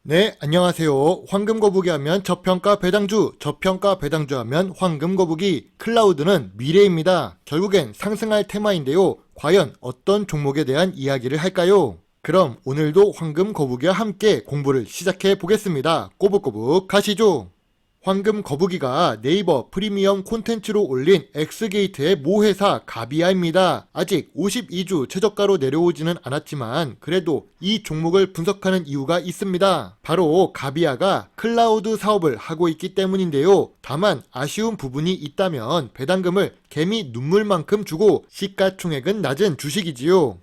네, 안녕하세요. 황금 거북이 하면 저평가 배당주, 저평가 배당주 하면 황금 거북이, 클라우드는 미래입니다. 결국엔 상승할 테마인데요. 과연 어떤 종목에 대한 이야기를 할까요? 그럼 오늘도 황금 거북이와 함께 공부를 시작해 보겠습니다. 꼬북꼬북 가시죠. 황금 거북이가 네이버 프리미엄 콘텐츠로 올린 엑스게이트의 모회사 가비아입니다. 아직 52주 최저가로 내려오지는 않았지만 그래도 이 종목을 분석하는 이유가 있습니다. 바로 가비아가 클라우드 사업을 하고 있기 때문인데요. 다만 아쉬운 부분이 있다면 배당금을 개미 눈물만큼 주고 시가총액은 낮은 주식이지요.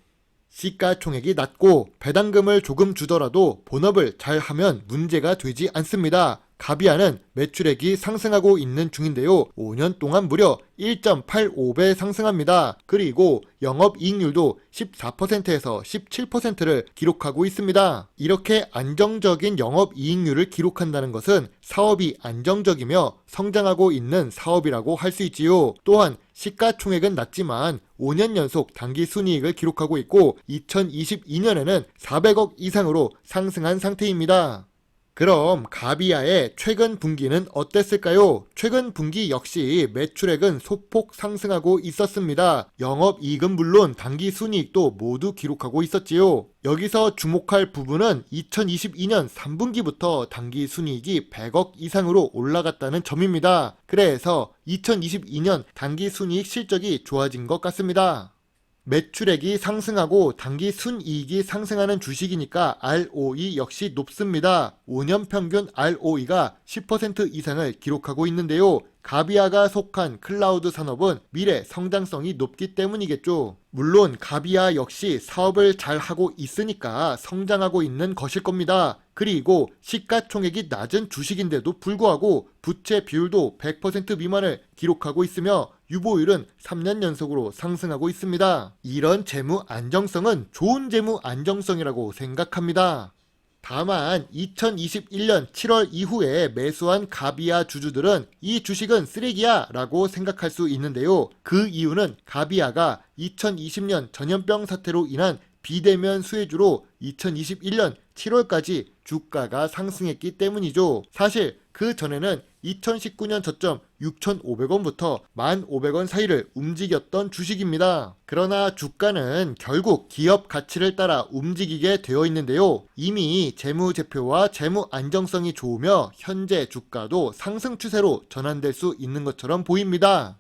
시가총액이 낮고 배당금을 조금 주더라도 본업을 잘하면 문제가 되지 않습니다. 가비아는 매출액이 상승하고 있는 중인데요. 5년 동안 무려 1.85배 상승합니다. 그리고 영업이익률도 14%에서 17%를 기록하고 있습니다. 이렇게 안정적인 영업이익률을 기록한다는 것은 사업이 안정적이며 성장하고 있는 사업이라고 할 수 있지요. 또한 시가총액은 낮지만 5년 연속 당기순이익을 기록하고 있고 2022년에는 400억 이상으로 상승한 상태입니다. 그럼 가비아의 최근 분기는 어땠을까요? 최근 분기 역시 매출액은 소폭 상승하고 있었습니다. 영업이익은 물론 당기순이익도 모두 기록하고 있었지요. 여기서 주목할 부분은 2022년 3분기부터 당기순이익이 100억 이상으로 올라갔다는 점입니다. 그래서 2022년 당기순이익 실적이 좋아진 것 같습니다. 매출액이 상승하고 당기 순이익이 상승하는 주식이니까 ROE 역시 높습니다. 5년 평균 ROE가 10% 이상을 기록하고 있는데요. 가비아가 속한 클라우드 산업은 미래 성장성이 높기 때문이겠죠. 물론 가비아 역시 사업을 잘 하고 있으니까 성장하고 있는 것일 겁니다. 그리고 시가총액이 낮은 주식인데도 불구하고 부채 비율도 100% 미만을 기록하고 있으며 유보율은 3년 연속으로 상승하고 있습니다. 이런 재무 안정성은 좋은 재무 안정성이라고 생각합니다. 다만 2021년 7월 이후에 매수한 가비아 주주들은 이 주식은 쓰레기야 라고 생각할 수 있는데요. 그 이유는 가비아가 2020년 전염병 사태로 인한 비대면 수혜주로 2021년 7월까지 주가가 상승했기 때문이죠. 사실 그 전에는 2019년 저점 6,500원부터 1,500원 사이를 움직였던 주식입니다. 그러나 주가는 결국 기업 가치를 따라 움직이게 되어 있는데요. 이미 재무제표와 재무 안정성이 좋으며 현재 주가도 상승 추세로 전환될 수 있는 것처럼 보입니다.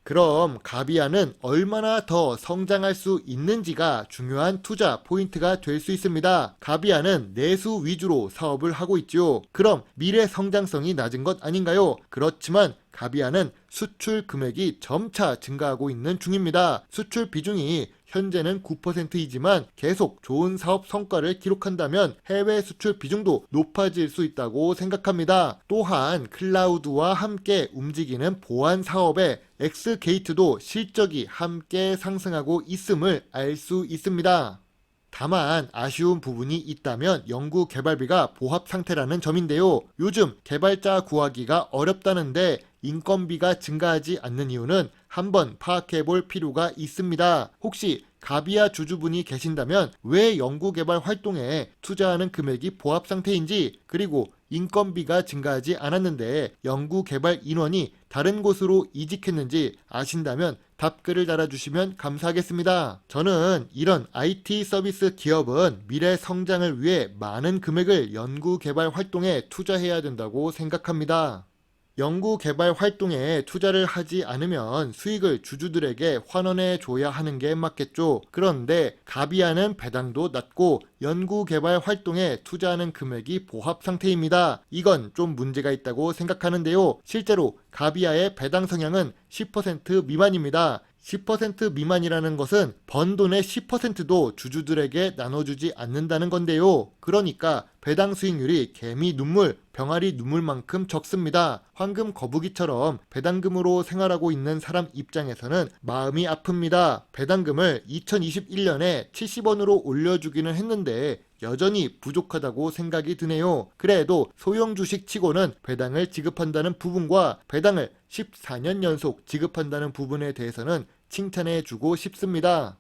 그럼 가비아는 얼마나 더 성장할 수 있는지가 중요한 투자 포인트가 될 수 있습니다. 가비아는 내수 위주로 사업을 하고 있죠. 그럼 미래 성장성이 낮은 것 아닌가요? 그렇지만 가비아는 수출 금액이 점차 증가하고 있는 중입니다. 수출 비중이 현재는 9%이지만 계속 좋은 사업 성과를 기록한다면 해외 수출 비중도 높아질 수 있다고 생각합니다. 또한 클라우드와 함께 움직이는 보안 사업의 엑스게이트도 실적이 함께 상승하고 있음을 알 수 있습니다. 다만 아쉬운 부분이 있다면 연구 개발비가 보합 상태라는 점인데요. 요즘 개발자 구하기가 어렵다는데 인건비가 증가하지 않는 이유는 한번 파악해 볼 필요가 있습니다. 혹시 가비아 주주분이 계신다면 왜 연구개발 활동에 투자하는 금액이 보합 상태인지, 그리고 인건비가 증가하지 않았는데 연구개발 인원이 다른 곳으로 이직했는지 아신다면 답글을 달아주시면 감사하겠습니다. 저는 이런 IT 서비스 기업은 미래 성장을 위해 많은 금액을 연구개발 활동에 투자해야 된다고 생각합니다. 연구개발 활동에 투자를 하지 않으면 수익을 주주들에게 환원해 줘야 하는 게 맞겠죠. 그런데 가비아는 배당도 낮고 연구개발 활동에 투자하는 금액이 보합 상태입니다. 이건 좀 문제가 있다고 생각하는데요. 실제로 가비아의 배당 성향은 10% 미만입니다. 10% 미만이라는 것은 번 돈의 10%도 주주들에게 나눠주지 않는다는 건데요. 그러니까 배당 수익률이 개미 눈물, 병아리 눈물만큼 적습니다. 황금 거북이처럼 배당금으로 생활하고 있는 사람 입장에서는 마음이 아픕니다. 배당금을 2021년에 70원으로 올려주기는 했는데 여전히 부족하다고 생각이 드네요. 그래도 소형 주식 치고는 배당을 지급한다는 부분과 배당을 14년 연속 지급한다는 부분에 대해서는 칭찬해 주고 싶습니다.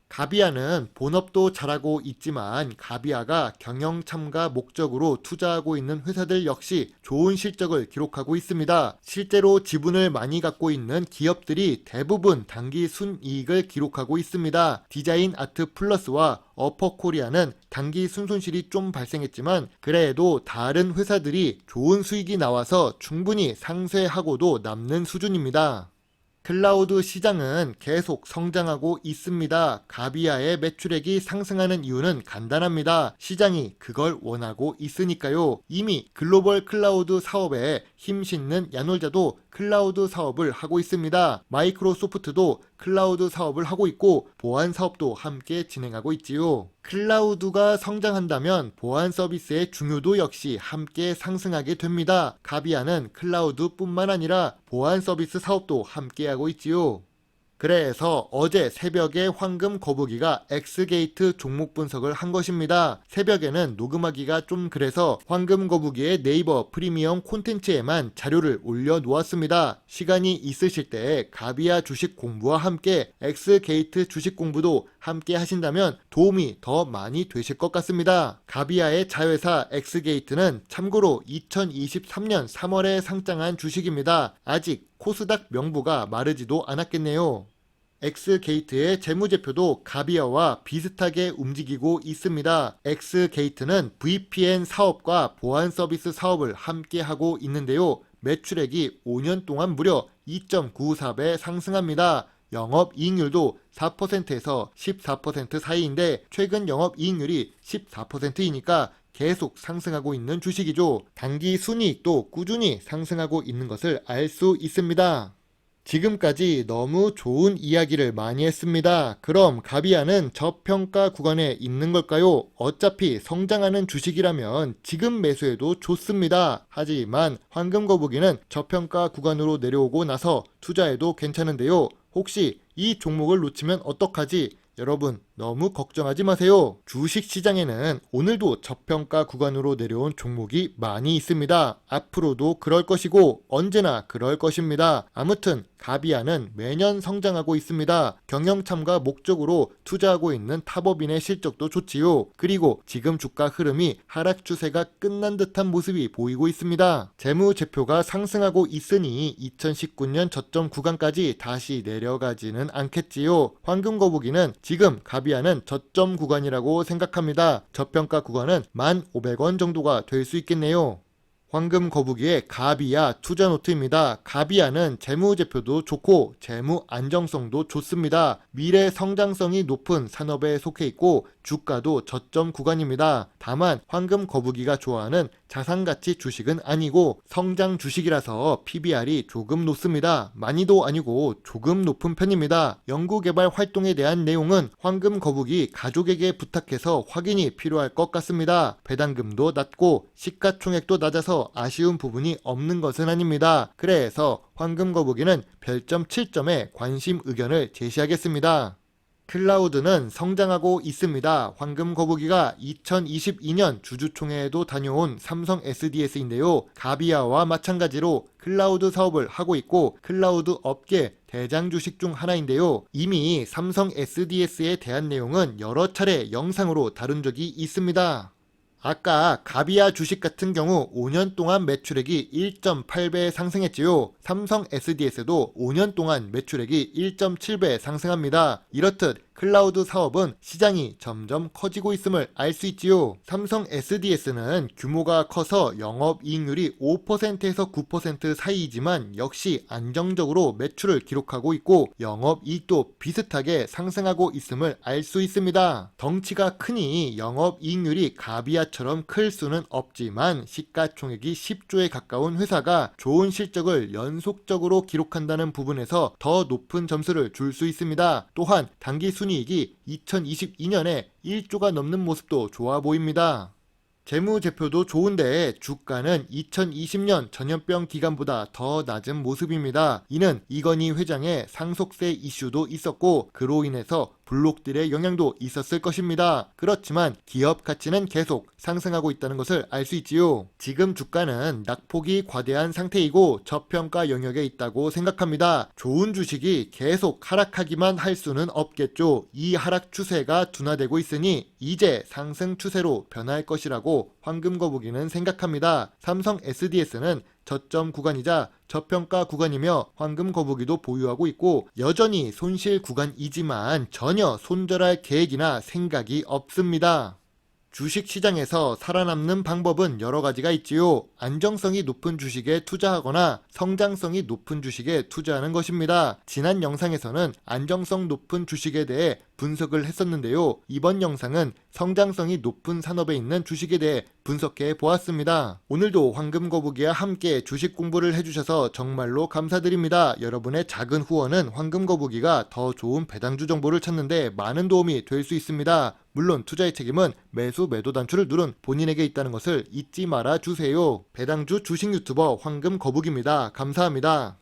가비아는 본업도 잘하고 있지만 가비아가 경영 참가 목적으로 투자하고 있는 회사들 역시 좋은 실적을 기록하고 있습니다. 실제로 지분을 많이 갖고 있는 기업들이 대부분 단기 순이익을 기록하고 있습니다. 디자인 아트 플러스와 어퍼코리아는 단기 순손실이 좀 발생했지만 그래도 다른 회사들이 좋은 수익이 나와서 충분히 상쇄하고도 남는 수준입니다. 클라우드 시장은 계속 성장하고 있습니다. 가비아의 매출액이 상승하는 이유는 간단합니다. 시장이 그걸 원하고 있으니까요. 이미 글로벌 클라우드 사업에 힘싣는 야놀자도 클라우드 사업을 하고 있습니다. 마이크로소프트도 클라우드 사업을 하고 있고 보안 사업도 함께 진행하고 있지요. 클라우드가 성장한다면 보안 서비스의 중요도 역시 함께 상승하게 됩니다. 가비아는 클라우드뿐만 아니라 보안 서비스 사업도 함께하고 있지요. 그래서 어제 새벽에 황금 거북이가 엑스게이트 종목 분석을 한 것입니다. 새벽에는 녹음하기가 좀 그래서 황금 거북이의 네이버 프리미엄 콘텐츠에만 자료를 올려놓았습니다. 시간이 있으실 때 가비아 주식 공부와 함께 엑스게이트 주식 공부도 함께 하신다면 도움이 더 많이 되실 것 같습니다. 가비아의 자회사 엑스게이트는 참고로 2023년 3월에 상장한 주식입니다. 아직 코스닥 명부가 마르지도 않았겠네요. 엑스게이트의 재무제표도 가비아와 비슷하게 움직이고 있습니다. 엑스게이트는 VPN 사업과 보안 서비스 사업을 함께 하고 있는데요. 매출액이 5년 동안 무려 2.94배 상승합니다. 영업이익률도 4%에서 14% 사이인데 최근 영업이익률이 14%이니까 계속 상승하고 있는 주식이죠. 단기 순이익도 꾸준히 상승하고 있는 것을 알 수 있습니다. 지금까지 너무 좋은 이야기를 많이 했습니다. 그럼 가비아는 저평가 구간에 있는 걸까요? 어차피 성장하는 주식이라면 지금 매수해도 좋습니다. 하지만 황금거북이는 저평가 구간으로 내려오고 나서 투자해도 괜찮은데요. 혹시 이 종목을 놓치면 어떡하지? 여러분 너무 걱정하지 마세요. 주식시장에는 오늘도 저평가 구간으로 내려온 종목이 많이 있습니다. 앞으로도 그럴 것이고 언제나 그럴 것입니다. 아무튼 가비아는 매년 성장하고 있습니다. 경영 참가 목적으로 투자하고 있는 탑업인의 실적도 좋지요. 그리고 지금 주가 흐름이 하락 추세가 끝난 듯한 모습이 보이고 있습니다. 재무제표가 상승하고 있으니 2019년 저점 구간까지 다시 내려가지는 않겠지요. 황금거북이는 지금 가비아는 저점 구간이라고 생각합니다. 저평가 구간은 1,500원 정도가 될 수 있겠네요. 황금거북이의 가비아 투자노트입니다. 가비아는 재무제표도 좋고 재무 안정성도 좋습니다. 미래 성장성이 높은 산업에 속해 있고 주가도 저점 구간입니다. 다만 황금거북이가 좋아하는 자산가치 주식은 아니고 성장 주식이라서 PBR이 조금 높습니다. 많이도 아니고 조금 높은 편입니다. 연구개발 활동에 대한 내용은 황금거북이 가족에게 부탁해서 확인이 필요할 것 같습니다. 배당금도 낮고 시가총액도 낮아서 아쉬운 부분이 없는 것은 아닙니다. 그래서 황금거북이는 별점 7점에 관심 의견을 제시하겠습니다. 클라우드는 성장하고 있습니다. 황금거북이가 2022년 주주총회에도 다녀온 삼성 SDS인데요. 가비아와 마찬가지로 클라우드 사업을 하고 있고 클라우드 업계 대장 주식 중 하나인데요. 이미 삼성 SDS에 대한 내용은 여러 차례 영상으로 다룬 적이 있습니다. 아까 가비아 주식 같은 경우 5년 동안 매출액이 1.8배 상승했지요. 삼성 SDS도 5년 동안 매출액이 1.7배 상승합니다. 이렇듯 클라우드 사업은 시장이 점점 커지고 있음을 알 수 있지요. 삼성 SDS는 규모가 커서 영업이익률이 5%에서 9% 사이이지만 역시 안정적으로 매출을 기록하고 있고 영업이익도 비슷하게 상승하고 있음을 알 수 있습니다. 덩치가 크니 영업이익률이 가비아처럼 클 수는 없지만 시가총액이 10조에 가까운 회사가 좋은 실적을 연속적으로 기록한다는 부분에서 더 높은 점수를 줄 수 있습니다. 또한 단기 순이익이 2022년에 1조가 넘는 모습도 좋아 보입니다. 재무제표도 좋은데 주가는 2020년 전염병 기간보다 더 낮은 모습입니다. 이는 이건희 회장의 상속세 이슈도 있었고 그로 인해서 블록들의 영향도 있었을 것입니다. 그렇지만 기업 가치는 계속 상승하고 있다는 것을 알 수 있지요. 지금 주가는 낙폭이 과대한 상태이고 저평가 영역에 있다고 생각합니다. 좋은 주식이 계속 하락하기만 할 수는 없겠죠. 이 하락 추세가 둔화되고 있으니 이제 상승 추세로 변할 것이라고 황금거북이는 생각합니다. 삼성 SDS는 저점 구간이자 저평가 구간이며 황금거북이도 보유하고 있고 여전히 손실 구간이지만 전혀 손절할 계획이나 생각이 없습니다. 주식시장에서 살아남는 방법은 여러 가지가 있지요. 안정성이 높은 주식에 투자하거나 성장성이 높은 주식에 투자하는 것입니다. 지난 영상에서는 안정성 높은 주식에 대해 분석을 했었는데요. 이번 영상은 성장성이 높은 산업에 있는 주식에 대해 분석해 보았습니다. 오늘도 황금거북이와 함께 주식 공부를 해주셔서 정말로 감사드립니다. 여러분의 작은 후원은 황금거북이가 더 좋은 배당주 정보를 찾는데 많은 도움이 될 수 있습니다. 물론 투자의 책임은 매수 매도 단추를 누른 본인에게 있다는 것을 잊지 말아 주세요. 배당주 주식 유튜버 황금거북입니다. 감사합니다.